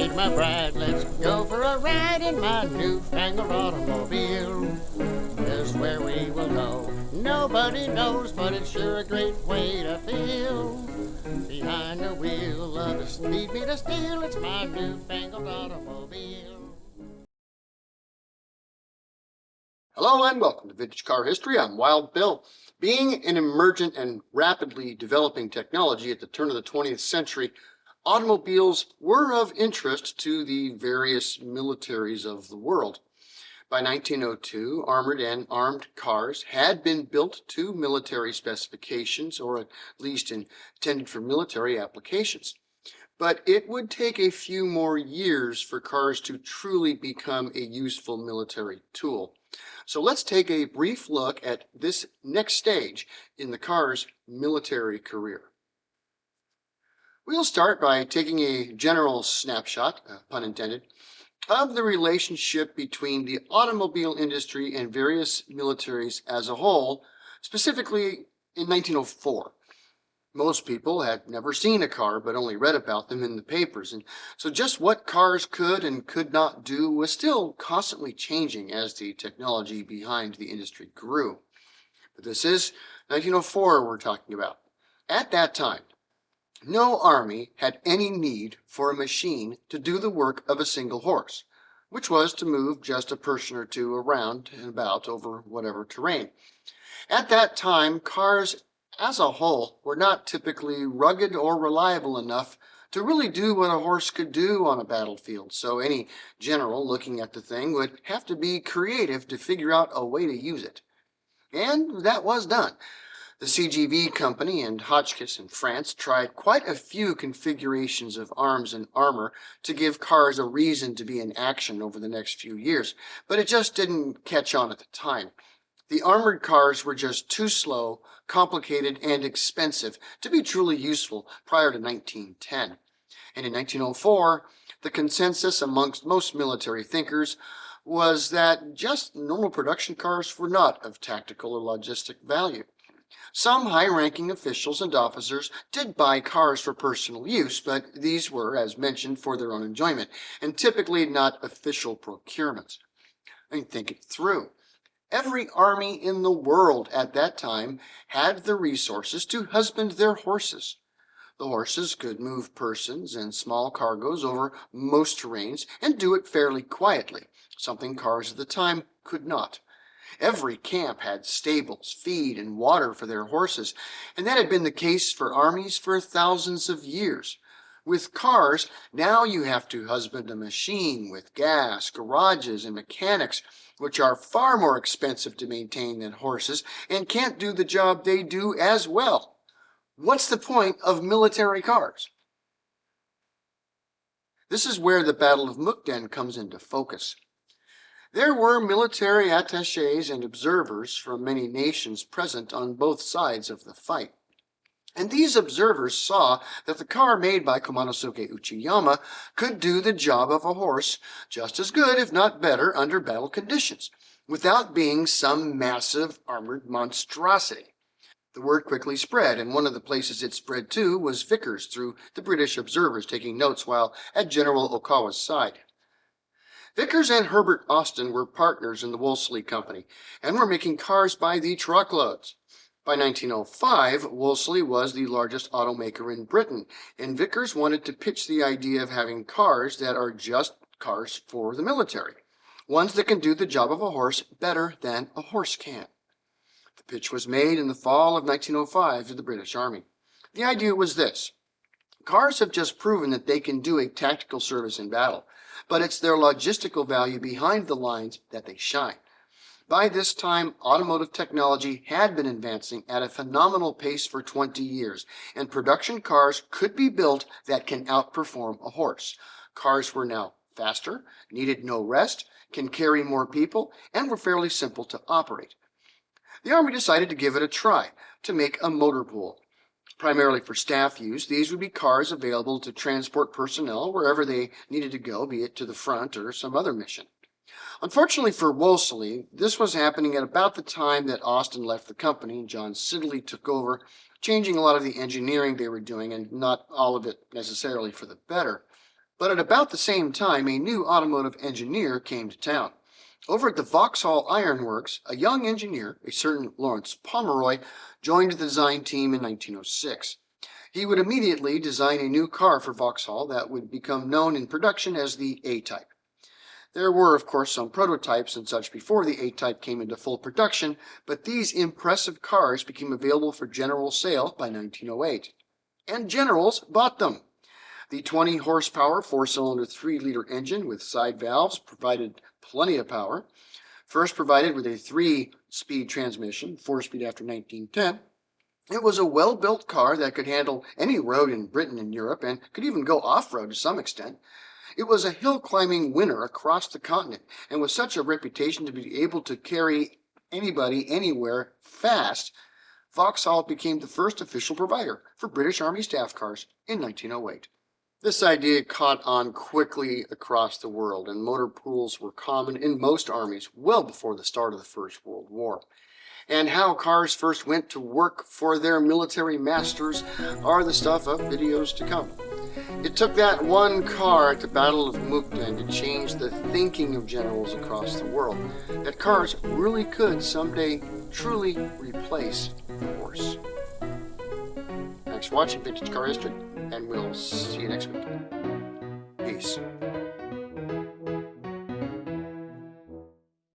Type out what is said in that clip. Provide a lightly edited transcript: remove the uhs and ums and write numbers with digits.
meet my bride. Let's go for a ride in my newfangled automobile. Just where we will go, nobody knows, but it's sure a great way to feel. Behind the wheel of the speed meter steel, it's my newfangled automobile. Hello and welcome to Vintage Car History. I'm Wild Bill. Being an emergent and rapidly developing technology at the turn of the 20th century, automobiles were of interest to the various militaries of the world. By 1902, armored and armed cars had been built to military specifications, or at least intended for military applications. But it would take a few more years for cars to truly become a useful military tool. So let's take a brief look at this next stage in the car's military career. We'll start by taking a general snapshot, pun intended, of the relationship between the automobile industry and various militaries as a whole, specifically in 1904. Most people had never seen a car but only read about them in the papers, and so just what cars could and could not do was still constantly changing as the technology behind the industry grew. But this is 1904 we're talking about. At that time, no army had any need for a machine to do the work of a single horse, which was to move just a person or two around and about over whatever terrain. At that time, cars as a whole were not typically rugged or reliable enough to really do what a horse could do on a battlefield, so any general looking at the thing would have to be creative to figure out a way to use it. And that was done. The CGV company and Hotchkiss in France tried quite a few configurations of arms and armor to give cars a reason to be in action over the next few years, but it just didn't catch on at the time. The armored cars were just too slow, complicated, and expensive to be truly useful prior to 1910. And in 1904, the consensus amongst most military thinkers was that just normal production cars were not of tactical or logistic value. Some high-ranking officials and officers did buy cars for personal use, but these were, as mentioned, for their own enjoyment, and typically not official procurements. I mean, think it through. Every army in the world at that time had the resources to husband their horses. The horses could move persons and small cargoes over most terrains and do it fairly quietly, something cars at the time could not. Every camp had stables, feed, and water for their horses, and that had been the case for armies for thousands of years. With cars, now you have to husband a machine with gas, garages, and mechanics, which are far more expensive to maintain than horses and can't do the job they do as well. What's the point of military cars? This is where the Battle of Mukden comes into focus. There were military attachés and observers from many nations present on both sides of the fight. And these observers saw that the car made by Komonosuke Uchiyama could do the job of a horse just as good, if not better, under battle conditions, without being some massive armored monstrosity. The word quickly spread, and one of the places it spread to was Vickers through the British observers taking notes while at General Okawa's side. Vickers and Herbert Austin were partners in the Wolseley Company and were making cars by the truckloads. By 1905, Wolseley was the largest automaker in Britain, and Vickers wanted to pitch the idea of having cars that are just cars for the military, ones that can do the job of a horse better than a horse can. The pitch was made in the fall of 1905 to the British Army. The idea was this: cars have just proven that they can do a tactical service in battle, but it's their logistical value behind the lines that they shine. By this time, automotive technology had been advancing at a phenomenal pace for 20 years, and production cars could be built that can outperform a horse. Cars were now faster, needed no rest, can carry more people, and were fairly simple to operate. The Army decided to give it a try, to make a Motorpool. Primarily for staff use, these would be cars available to transport personnel wherever they needed to go, be it to the front or some other mission. Unfortunately for Wolseley, this was happening at about the time that Austin left the company and John Siddeley took over, changing a lot of the engineering they were doing, and not all of it necessarily for the better. But at about the same time, a new automotive engineer came to town. Over at the Vauxhall Iron Works, a young engineer, a certain Lawrence Pomeroy, joined the design team in 1906. He would immediately design a new car for Vauxhall that would become known in production as the A-Type. There were, of course, some prototypes and such before the A-Type came into full production, but these impressive cars became available for general sale by 1908. And generals bought them. The 20 horsepower 4-cylinder 3-liter engine with side valves provided plenty of power. First provided with a 3-speed transmission, 4-speed after 1910. It was a well-built car that could handle any road in Britain and Europe and could even go off-road to some extent. It was a hill-climbing winner across the continent and with such a reputation to be able to carry anybody anywhere fast, Vauxhall became the first official provider for British Army staff cars in 1908. This idea caught on quickly across the world, and motor pools were common in most armies well before the start of the First World War. And how cars first went to work for their military masters are the stuff of videos to come. It took that one car at the Battle of Mukden to change the thinking of generals across the world, that cars really could someday truly replace the horse. Thanks for watching Vintage Car History, and we'll see you next week. Peace.